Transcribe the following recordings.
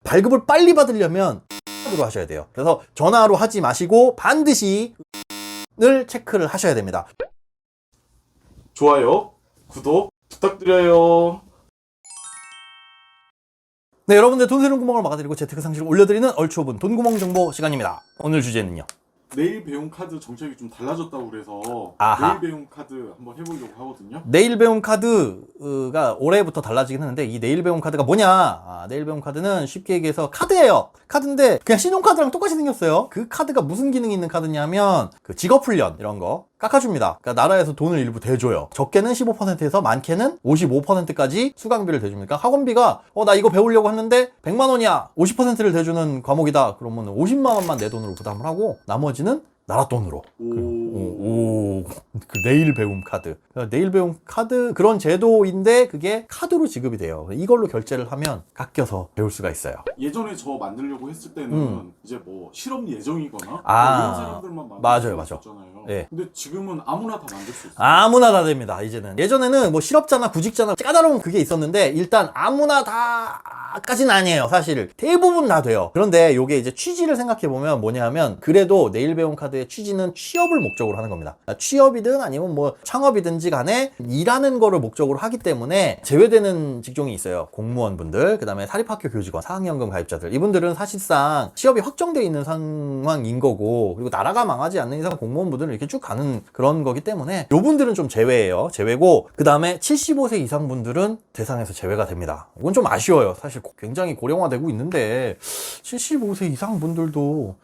발급을 빨리 받으려면 카드로 하셔야 돼요. 그래서 전화로 하지 마시고 반드시 을 체크를 하셔야 됩니다. 좋아요, 구독 부탁드려요. 네, 여러분들 돈 새는 구멍을 막아드리고 재테크 상식을 올려드리는 얼추 5분 돈구멍 정보 시간입니다. 오늘 주제는요. 내일 배움 카드 정책이 좀 달라졌다고 그래서 아하. 내일 배움 카드 한번 해보려고 하거든요. 내일 배움 카드가 올해부터 달라지긴 했는데 이 내일 배움 카드가 뭐냐? 내일 배움 카드는 쉽게 얘기해서 카드예요. 카드인데 그냥 신용카드랑 똑같이 생겼어요. 그 카드가 무슨 기능이 있는 카드냐면 그 직업훈련 이런 거 깎아줍니다. 그러니까 나라에서 돈을 일부 대줘요. 적게는 15%에서 많게는 55%까지 수강비를 대줍니다. 그러니까 학원비가 나 이거 배우려고 했는데 100만 원이야. 50%를 대주는 과목이다. 그러면 50만 원만 내 돈으로 부담을 하고 나머지는 나라 돈으로. 그 내일 배움 카드. 내일 배움 카드 그런 제도인데 그게 카드로 지급이 돼요. 이걸로 결제를 하면 깎여서 배울 수가 있어요. 예전에 저 만들려고 했을 때는 이제 뭐 실업 예정이거나 이런 사람들만 맞아요. 만들 수 있었잖아요. 네. 근데 지금은 아무나 다 만들 수 있어요. 아무나 다 됩니다. 이제는. 예전에는 뭐 실업자나 구직자나 까다로운 그게 있었는데 일단 아무나 다까지는 아니에요. 사실 대부분 다 돼요. 그런데 요게 이제 취지를 생각해보면 뭐냐면 그래도 내일 배움 카드의 취지는 취업을 목적으로 하는 겁니다. 취업이든 아니면 뭐 창업이든지 간에 일하는 거를 목적으로 하기 때문에 제외되는 직종이 있어요. 공무원분들, 그 다음에 사립학교 교직원, 사학연금 가입자들. 이분들은 사실상 취업이 확정되어 있는 상황인 거고 그리고 나라가 망하지 않는 이상 공무원분들은 이렇게 쭉 가는 그런 거기 때문에 요분들은 좀 제외예요. 제외고 그 다음에 75세 이상 분들은 대상에서 제외가 됩니다. 이건 좀 아쉬워요. 사실 굉장히 고령화되고 있는데 75세 이상 분들도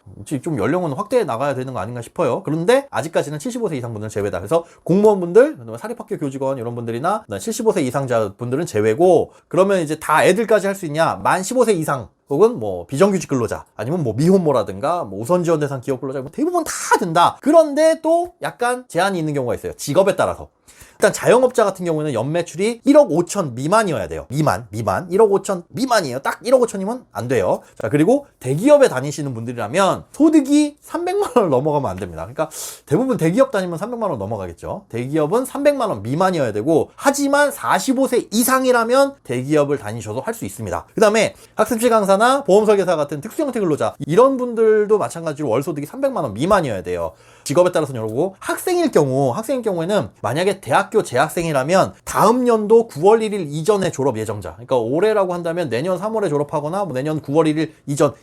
좀 연령은 확대해 나가야 되는 거 아닌가 싶어요. 그런데 아직까지는 75세 이상 분들은 제외다. 그래서 공무원분들, 사립학교 교직원 이런 분들이나 75세 이상자 분들은 제외고 그러면 이제 다 애들까지 할 수 있냐? 만 15세 이상 혹은 뭐 비정규직 근로자 아니면 뭐 미혼모라든가 뭐 우선 지원 대상 기업 근로자 대부분 다 된다. 그런데 또 약간 제한이 있는 경우가 있어요. 직업에 따라서. 일단 자영업자 같은 경우에는 연매출이 1억 5천 미만이어야 돼요. 미만 1억 5천 미만이에요. 딱 1억 5천이면 안 돼요. 자, 그리고 대기업에 다니시는 분들이라면 소득이 300만 원을 넘어가면 안 됩니다. 그러니까 대부분 대기업 다니면 300만 원 넘어가겠죠. 대기업은 300만 원 미만이어야 되고 하지만 45세 이상이라면 대기업을 다니셔도 할 수 있습니다. 그 다음에 학습지 강사나 보험 설계사 같은 특수형태 근로자 이런 분들도 마찬가지로 월소득이 300만 원 미만이어야 돼요. 직업에 따라서는 이러고 학생일 경우에는 만약에 대학교 재학생이라면 다음 연도 9월 1일 이전에 졸업 예정자, 그러니까 올해라고 한다면 내년 3월에 졸업하거나 뭐 내년 9월 1일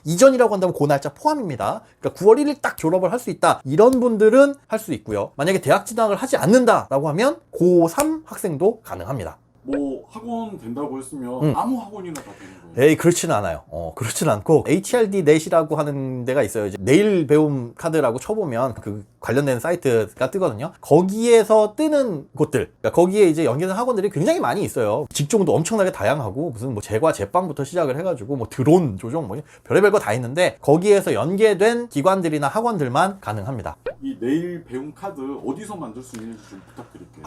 이전이라고 한다면 그 날짜 포함입니다. 그러니까 9월 1일 딱 졸업을 할 수 있다. 이런 분들은 할 수 있고요. 만약에 대학 진학을 하지 않는다라고 하면 고3 학생도 가능합니다. 뭐 학원 된다고 했으면 아무 학원이나 다 되는 거예요. 에이, 그렇지는 않아요. 그렇지는 않고 HRD 넷이라고 하는 데가 있어요. 이제 내일 배움 카드라고 쳐보면 그 관련된 사이트가 뜨거든요. 거기에서 뜨는 곳들, 그러니까 거기에 이제 연계된 학원들이 굉장히 많이 있어요. 직종도 엄청나게 다양하고 무슨 뭐 제과 제빵부터 시작을 해가지고 뭐 드론 조종 뭐 별의별 거 다 있는데 거기에서 연계된 기관들이나 학원들만 가능합니다. 이 내일 배움 카드 어디서 만들 수 있는지 좀 부탁드릴게요.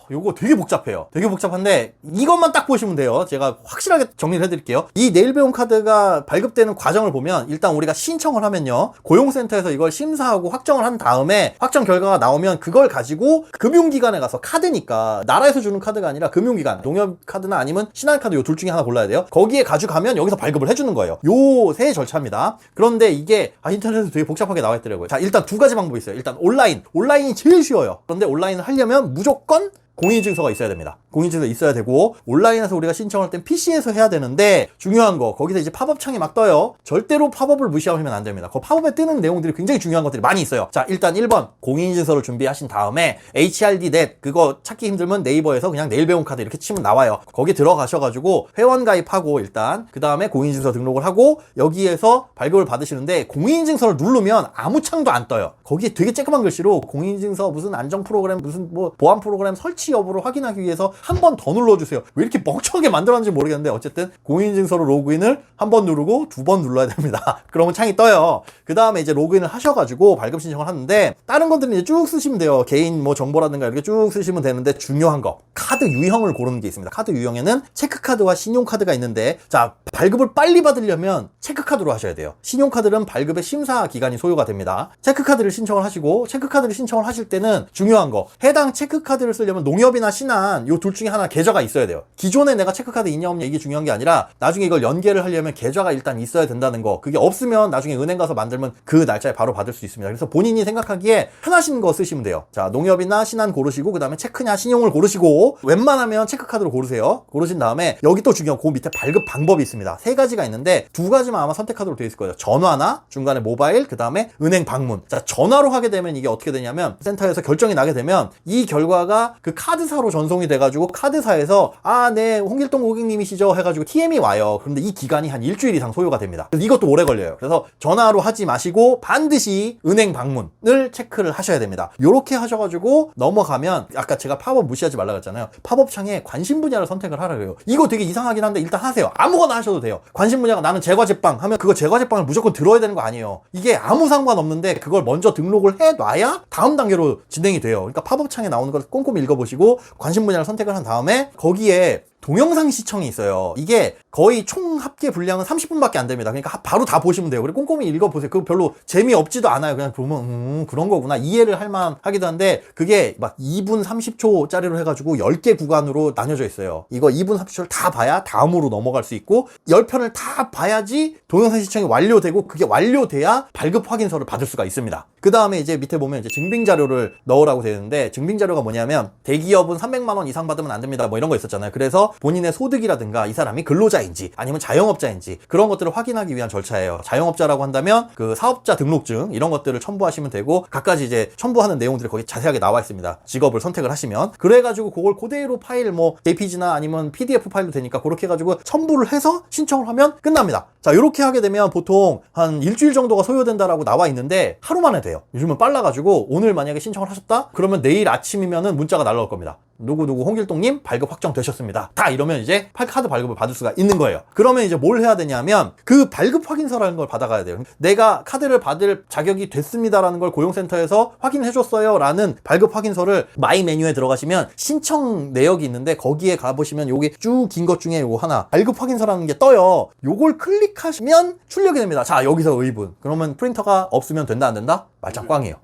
요거 되게 복잡해요. 되게 복잡한데 이것만 딱 보시면 돼요. 제가 확실하게 정리를 해드릴게요. 이 내일 배움 카드가 발급되는 과정을 보면 일단 우리가 신청을 하면요. 고용센터에서 이걸 심사하고 확정을 한 다음에 확정 결과가 나오면 그걸 가지고 금융기관에 가서 카드니까 나라에서 주는 카드가 아니라 금융기관, 농협카드나 아니면 신한카드 요 둘 중에 하나 골라야 돼요. 거기에 가져가면 여기서 발급을 해주는 거예요. 요 세 절차입니다. 그런데 이게 인터넷에서 되게 복잡하게 나와 있더라고요. 자, 일단 두 가지 방법이 있어요. 일단 온라인이 제일 쉬워요. 그런데 온라인을 하려면 무조건 공인인증서가 있어야 됩니다. 공인인증서 있어야 되고 온라인에서 우리가 신청할 땐 PC에서 해야 되는데 중요한 거 거기서 이제 팝업 창이 막 떠요. 절대로 팝업을 무시하면 안 됩니다. 그 팝업에 뜨는 내용들이 굉장히 중요한 것들이 많이 있어요. 자, 일단 1번 공인인증서를 준비하신 다음에 HRDnet 그거 찾기 힘들면 네이버에서 그냥 내일 배움 카드 이렇게 치면 나와요. 거기 들어가셔가지고 회원 가입하고 일단 그 다음에 공인인증서 등록을 하고 여기에서 발급을 받으시는데 공인인증서를 누르면 아무 창도 안 떠요. 거기에 되게 쬐끄만 글씨로 공인인증서 무슨 안정 프로그램 무슨 뭐 보안 프로그램 설치 여부를 확인하기 위해서 한 번 더 눌러주세요. 왜 이렇게 멍청하게 만들었는지 모르겠는데 어쨌든 공인인증서로 로그인을 한 번 누르고 두 번 눌러야 됩니다. 그러면 창이 떠요. 그 다음에 이제 로그인을 하셔가지고 발급 신청을 하는데 다른 것들은 이제 쭉 쓰시면 돼요. 개인 뭐 정보라든가 이렇게 쭉 쓰시면 되는데 중요한 거 카드 유형을 고르는 게 있습니다. 카드 유형에는 체크카드와 신용카드가 있는데 자, 발급을 빨리 받으려면 체크카드로 하셔야 돼요. 신용카드는 발급의 심사 기간이 소요가 됩니다. 체크카드를 신청을 하시고 체크카드를 신청을 하실 때는 중요한 거 해당 체크카드를 쓰려면 농협이나 신한 요 둘 중에 하나 계좌가 있어야 돼요. 기존에 내가 체크카드 있냐 없냐 이게 중요한 게 아니라 나중에 이걸 연계를 하려면 계좌가 일단 있어야 된다는 거. 그게 없으면 나중에 은행 가서 만들면 그 날짜에 바로 받을 수 있습니다. 그래서 본인이 생각하기에 편하신 거 쓰시면 돼요. 자, 농협이나 신한 고르시고 그 다음에 체크냐 신용을 고르시고 웬만하면 체크카드로 고르세요. 고르신 다음에 여기 또 중요한 그 밑에 발급 방법이 있습니다. 세 가지가 있는데 두 가지만 아마 선택하도록 되어 있을 거예요. 전화나 중간에 모바일, 그 다음에 은행 방문. 자, 전화로 하게 되면 이게 어떻게 되냐면 센터에서 결정이 나게 되면 이 결과가 그 카드사로 전송이 돼가지고 카드사에서 네 홍길동 고객님이시죠 해가지고 TM이 와요. 그런데 이 기간이 한 일주일 이상 소요가 됩니다. 그래서 이것도 오래 걸려요. 그래서 전화로 하지 마시고 반드시 은행 방문을 체크를 하셔야 됩니다. 요렇게 하셔가지고 넘어가면 아까 제가 팝업 무시하지 말라고 했잖아요. 팝업 창에 관심 분야를 선택을 하라 그래요. 이거 되게 이상하긴 한데 일단 하세요. 아무거나 하셔도 돼요. 관심 분야가 나는 제과제빵 하면 그거 제과제빵을 무조건 들어야 되는 거 아니에요. 이게 아무 상관없는데 그걸 먼저 등록을 해놔야 다음 단계로 진행이 돼요. 그러니까 팝업 창에 나오는 걸 꼼꼼히 읽어보시고 관심 분야를 선택을 한 다음에 거기에 동영상 시청이 있어요. 이게 거의 총 합계 분량은 30분밖에 안 됩니다. 그러니까 바로 다 보시면 돼요. 그리고 꼼꼼히 읽어보세요. 그거 별로 재미없지도 않아요. 그냥 보면 그런 거구나 이해를 할 만하기도 한데 그게 막 2분 30초짜리로 해가지고 10개 구간으로 나뉘어져 있어요. 이거 2분 30초를 다 봐야 다음으로 넘어갈 수 있고 10편을 다 봐야지 동영상 시청이 완료되고 그게 완료돼야 발급 확인서를 받을 수가 있습니다. 그 다음에 이제 밑에 보면 이제 증빙 자료를 넣으라고 되어 있는데 증빙 자료가 뭐냐면 대기업은 300만 원 이상 받으면 안 됩니다. 뭐 이런 거 있었잖아요. 그래서 본인의 소득이라든가 이 사람이 근로자인지 아니면 자영업자인지 그런 것들을 확인하기 위한 절차예요. 자영업자라고 한다면 그 사업자 등록증 이런 것들을 첨부하시면 되고 각가지 이제 첨부하는 내용들이 거기 자세하게 나와 있습니다. 직업을 선택을 하시면 그래가지고 그걸 그대로 파일 뭐 JPG나 아니면 PDF 파일도 되니까 그렇게 해가지고 첨부를 해서 신청을 하면 끝납니다. 자, 이렇게 하게 되면 보통 한 일주일 정도가 소요된다라고 나와 있는데 하루 만에 돼요. 요즘은 빨라가지고 오늘 만약에 신청을 하셨다? 그러면 내일 아침이면은 문자가 날라올 겁니다. 누구누구 홍길동님 발급 확정되셨습니다. 다 이러면 이제 카드 발급을 받을 수가 있는 거예요. 그러면 이제 뭘 해야 되냐면 그 발급 확인서라는 걸 받아가야 돼요. 내가 카드를 받을 자격이 됐습니다라는 걸 고용센터에서 확인해줬어요 라는 발급 확인서를 마이 메뉴에 들어가시면 신청 내역이 있는데 거기에 가보시면 요게 쭉 긴 것 중에 요거 하나 발급 확인서라는 게 떠요. 요걸 클릭하시면 출력이 됩니다. 자, 여기서 의분. 그러면 프린터가 없으면 된다 안 된다? 말짱 꽝이에요.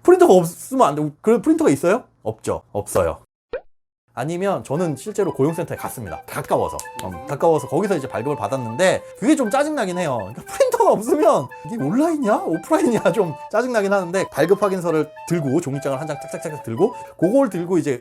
프린터가 없으면 안 되고 그 프린터가 있어요? 없죠. 없어요. 아니면 저는 실제로 고용센터에 갔습니다. 가까워서 거기서 이제 발급을 받았는데 그게 좀 짜증나긴 해요. 그러니까 프린터가 없으면 이게 온라인이야? 오프라인이야? 좀 짜증나긴 하는데 발급 확인서를 들고 종이장을 한 장 짝짝짝 들고 그걸 들고 이제